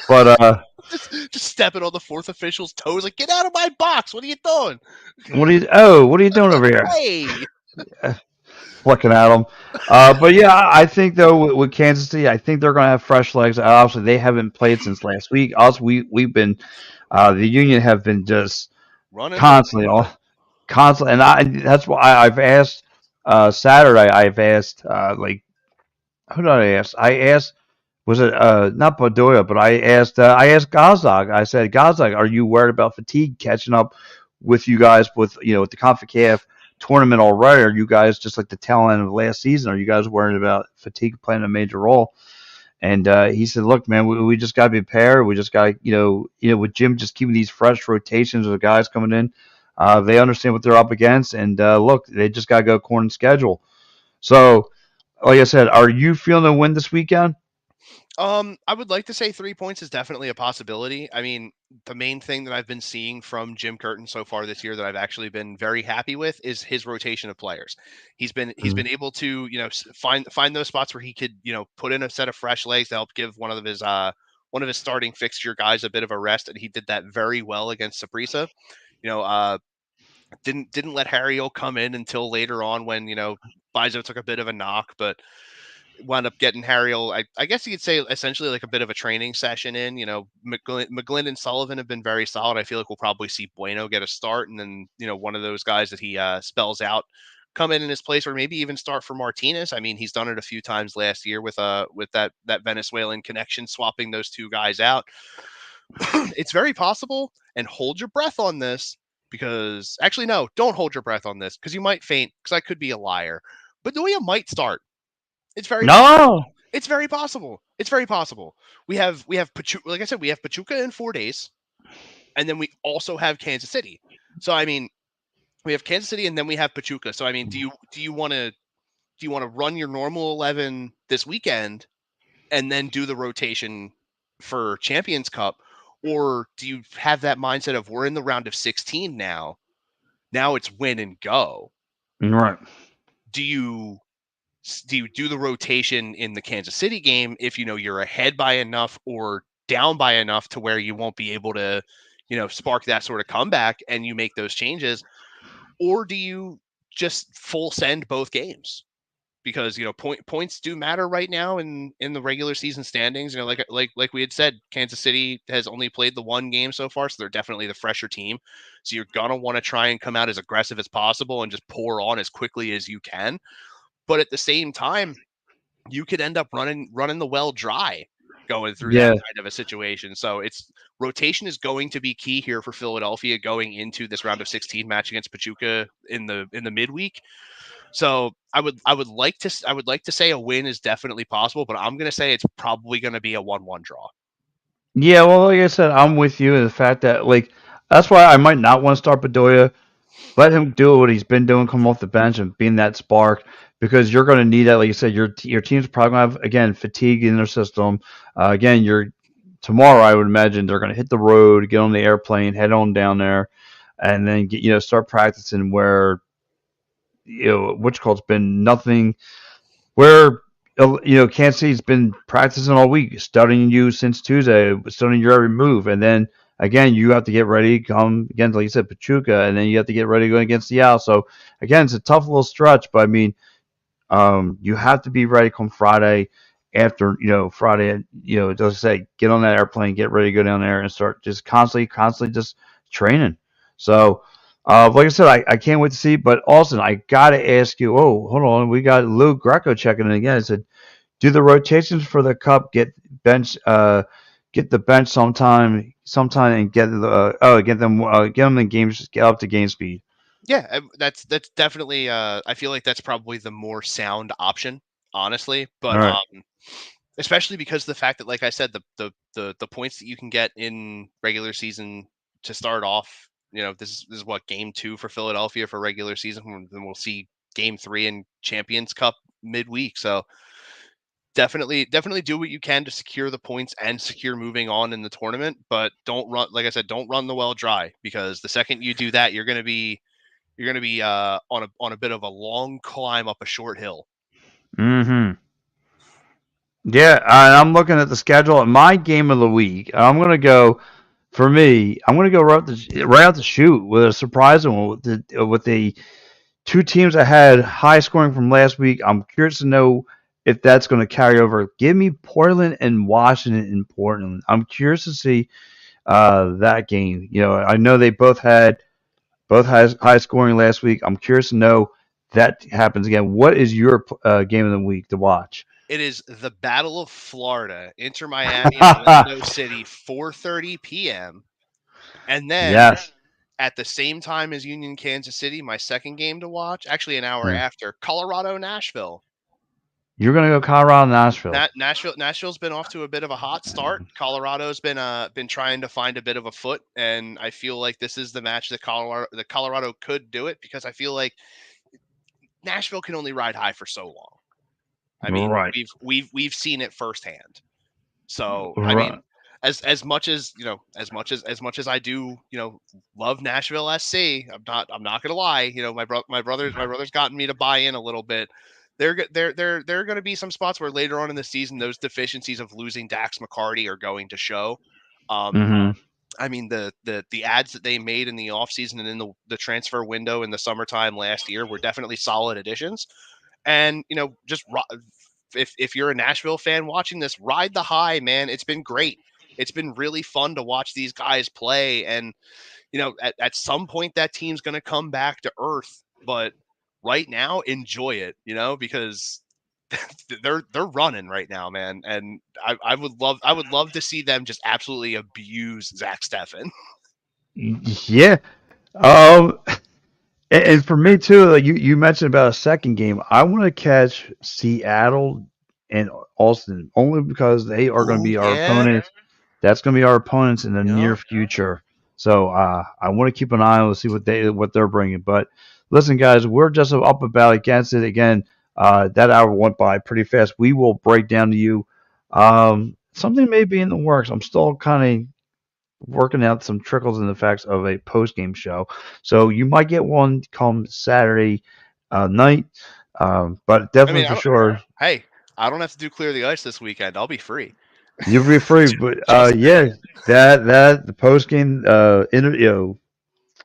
but just stepping on the fourth official's toes, like, get out of my box! What are you doing? What are you doing over here? Hey. Flicking at them. But yeah, I think though with Kansas City, I think they're going to have fresh legs. Obviously, they haven't played since last week. Also, we've been the Union have been just running constantly, and that's why I've asked Saturday. I've asked like who did I ask? I asked was it not Bedoya, but I asked Gazdag. I said, Gazdag, are you worried about fatigue catching up with you guys with with the CONCACAF tournament already? Are you guys just like the tail end of last season? Are you guys worried about fatigue playing a major role? And he said, look, man, we just got to be prepared. We just got to, with Jim just keeping these fresh rotations of the guys coming in, they understand what they're up against. And look, they just got to go according to schedule. So, like I said, are you feeling a win this weekend? I would like to say 3 points is definitely a possibility. I mean, the main thing that I've been seeing from Jim Curtin so far this year that I've actually been very happy with is his rotation of players. He's been able to, find those spots where he could, put in a set of fresh legs to help give one of his starting fixture guys a bit of a rest, and he did that very well against Saprissa. Didn't let Harriel come in until later on when, Bizo took a bit of a knock, but wound up getting Harriel, I guess you could say essentially like a bit of a training session in. McGlynn and Sullivan have been very solid. I feel like we'll probably see Bueno get a start, and then one of those guys that he spells out come in his place, or maybe even start for Martinez. I mean, he's done it a few times last year with that Venezuelan connection, swapping those two guys out. It's very possible, and hold your breath on this, because actually, no, don't hold your breath on this, because you might faint, because I could be a liar. But Bedoya might start. It's very possible. No. It's very possible. It's very possible. We have Pachuca, like I said, we have Pachuca in 4 days, and then we also have Kansas City. So I mean, we have Kansas City, and then we have Pachuca. So I mean, do you want to run your normal 11 this weekend and then do the rotation for Champions Cup, or do you have that mindset of, we're in the round of 16 now? Now it's win and go. Right. Do you do the rotation in the Kansas City game if you know you're ahead by enough or down by enough to where you won't be able to, spark that sort of comeback, and you make those changes? Or do you just full send both games? Because points do matter right now in the regular season standings. Like we had said, Kansas City has only played the one game so far, so they're definitely the fresher team. So you're gonna want to try and come out as aggressive as possible and just pour on as quickly as you can. But at the same time, you could end up running the well dry going through that kind of a situation. So rotation is going to be key here for Philadelphia going into this round of 16 match against Pachuca in the midweek. So I would like to say a win is definitely possible, but I'm going to say it's probably going to be a 1-1 draw. Yeah, well, like I said, I'm with you in the fact that, like, that's why I might not want to start Bedoya. Let him do what he's been doing, come off the bench and being that spark, because you're going to need that. Like you said, your team's probably going to have, again, fatigue in their system. Again, tomorrow, I would imagine they're going to hit the road, get on the airplane, head on down there, and then start practicing where which call's been nothing. Where Kansas City's been practicing all week, studying you since Tuesday, studying your every move, and then again you have to get ready. Come again, like you said, Pachuca, and then you have to get ready going against Seattle. So again, it's a tough little stretch, but I mean, you have to be ready come Friday. After Friday, just say get on that airplane, get ready to go down there and start just constantly just training. So. Like I said, I can't wait to see. But Austin, I gotta ask you. Oh, hold on, we got Lou Greco checking in again. I said, do the rotations for the cup get get the bench sometime, and get them the games, get up to game speed. Yeah, that's definitely. I feel like that's probably the more sound option, honestly. But All right. especially because the fact that, like I said, the points that you can get in regular season to start off. This is what, game 2 for Philadelphia for regular season. Then we'll see game 3 in Champions Cup midweek. So definitely do what you can to secure the points and secure moving on in the tournament. But don't run, like I said, don't run the well dry, because the second you do that, you're going to be on a bit of a long climb up a short hill. Mm-hmm. Yeah, I'm looking at the schedule. My game of the week, I'm gonna go. For me, I'm gonna go right out the chute with a surprising one with the two teams that had high scoring from last week. I'm curious to know if that's going to carry over. Give me Portland and Washington in Portland. I'm curious to see that game. I know they both had high scoring last week. I'm curious to know that happens again. What is your game of the week to watch? It is the Battle of Florida, Inter Miami and Orlando City, 4:30 p.m. And then Yes. at the same time as Union Kansas City, my second game to watch, actually an hour after, Colorado Nashville. You're going to go Colorado Nashville. Nashville's been off to a bit of a hot start. Colorado's been trying to find a bit of a foot, and I feel like this is the match that Colorado could do it, because I feel like Nashville can only ride high for so long. I mean, right. we've seen it firsthand. So Right. I mean, as much as I do, love Nashville SC, I'm not gonna lie. My brother's gotten me to buy in a little bit. There are going to be some spots where later on in the season, those deficiencies of losing Dax McCarty are going to show. I mean, the ads that they made in the offseason and in the transfer window in the summertime last year were definitely solid additions. And, just if you're a Nashville fan watching this, ride the high, man. It's been great. It's been really fun to watch these guys play. And, at some point that team's going to come back to earth, but right now, enjoy it, because they're running right now, man. And I would love to see them just absolutely abuse Zach Steffen. Yeah. Um, and for me too, like you mentioned about a second game, I want to catch Seattle and Austin only because they are going to be our opponents. That's going to be our opponents in the near future. So I want to keep an eye on to see what they're bringing. But listen, guys, we're just up about against it again. That hour went by pretty fast. We will break down to you. Something may be in the works. I'm still kind of working out some trickles and effects of a post game show. So you might get one come Saturday night. But definitely for sure. Hey, I don't have to do Clear the Ice this weekend. I'll be free. You'll be free, but yeah, that the post game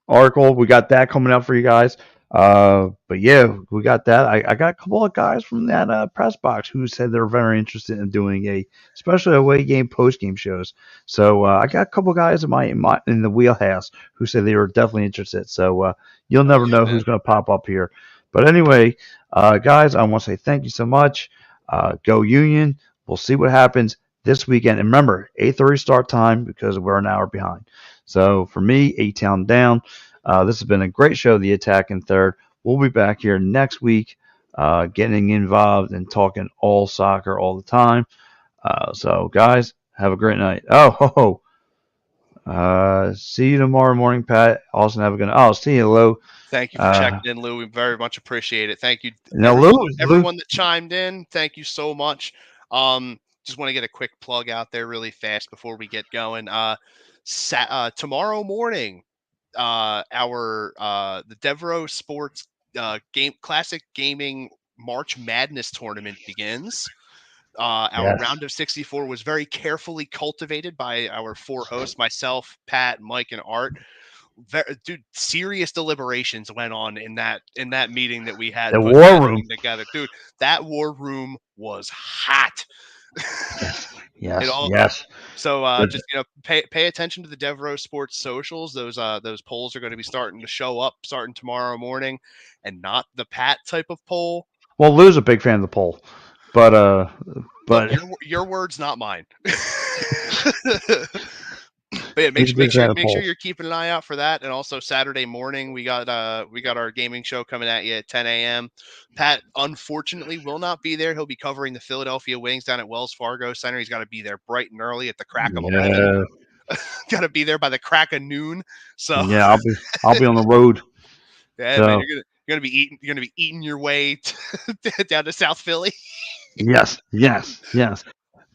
article, we got that coming out for you guys. But yeah, we got that. I got a couple of guys from that press box who said they're very interested in doing especially away game post game shows. So I got a couple of guys in the wheelhouse who said they were definitely interested. So you'll never know who's going to pop up here. But anyway, guys, I want to say thank you so much. Go Union. We'll see what happens this weekend. And remember, 8:30 start time because we're an hour behind. So for me, A-Town down. This has been a great show, The Attack in Third. We'll be back here next week getting involved and talking all soccer all the time. So, guys, have a great night. See you tomorrow morning, Pat. Also, have a good night. Oh, see you, Lou. Thank you for checking in, Lou. We very much appreciate it. Thank you, everyone that chimed in. Thank you so much. Just want to get a quick plug out there really fast before we get going. Tomorrow morning, the Devereaux Sports Classic Gaming March Madness tournament begins. Our round of 64 was very carefully cultivated by our four hosts, myself, Pat, Mike, and Art. Dude, serious deliberations went on in that meeting that we had. The war room together, dude. That war room was hot. Yes. So just pay attention to the Devereaux Sports socials. Those polls are going to be starting to show up starting tomorrow morning, and not the Pat type of poll. Well, Lou's a big fan of the poll, but look, your words, not mine. But yeah, make sure you're keeping an eye out for that. And also Saturday morning, we got our gaming show coming at you at 10 a.m. Pat, unfortunately, will not be there. He'll be covering the Philadelphia Wings down at Wells Fargo Center. He's got to be there bright and early at the crack of 11. Got to be there by the crack of noon. So yeah, I'll be on the road. Yeah, so. Man, you're gonna be eating your way down to South Philly. Yes.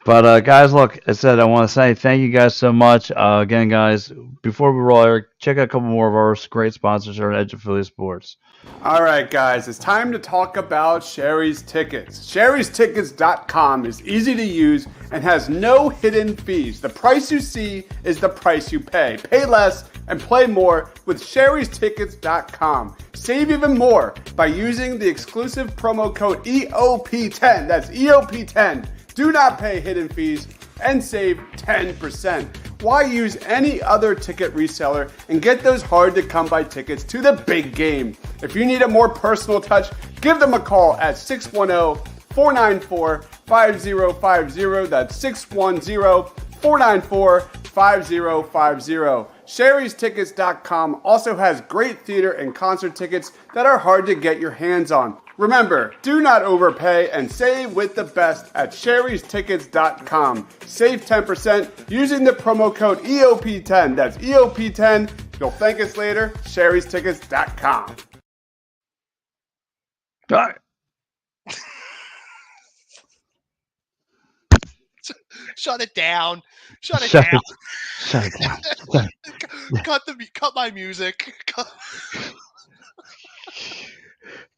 But guys, look, I said I want to say thank you guys so much. Again, guys, before we roll, Eric, check out a couple more of our great sponsors here at Edge Affiliate Sports. All right, guys, it's time to talk about Sherry's Tickets. Sherry'sTickets.com is easy to use and has no hidden fees. The price you see is the price you pay. Pay less and play more with Sherry'sTickets.com. Save even more by using the exclusive promo code EOP10. That's EOP10. Do not pay hidden fees and save 10%. Why use any other ticket reseller and get those hard-to-come-by tickets to the big game? If you need a more personal touch, give them a call at 610-494-5050. That's 610-494-5050. Sherry'sTickets.com also has great theater and concert tickets that are hard to get your hands on. Remember, do not overpay and save with the best at Sherry'sTickets.com. Save 10% using the promo code EOP10. That's EOP10. You'll thank us later. Sherry'sTickets.com. All right. Shut it down. Shut it down. Cut my music.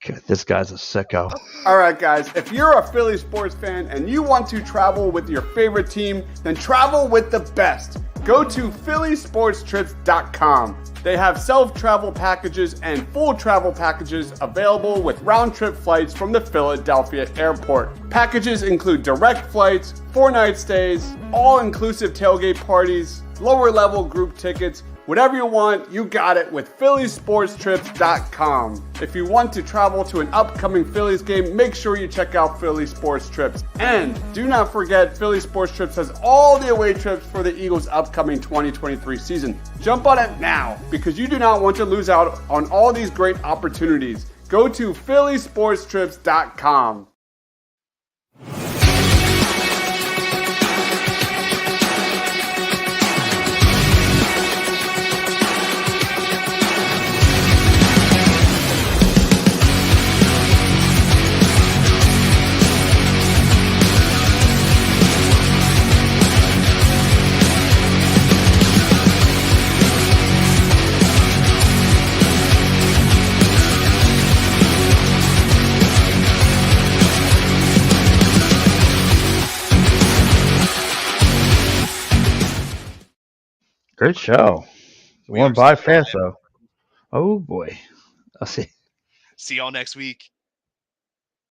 God, this guy's a sicko. All right, guys, if you're a Philly sports fan and you want to travel with your favorite team, then travel with the best. Go to phillysportstrips.com. They have self-travel packages and full travel packages available with round-trip flights from the Philadelphia airport. Packages include direct flights, 4-night stays, all-inclusive tailgate parties, lower-level group tickets, Whatever you want, you got it with phillysportstrips.com. If you want to travel to an upcoming Phillies game, make sure you check out Philly Sports Trips. And do not forget, Philly Sports Trips has all the away trips for the Eagles' upcoming 2023 season. Jump on it now, because you do not want to lose out on all these great opportunities. Go to phillysportstrips.com. Great show. We Went are by so fast though. Oh boy. I'll see. See y'all next week.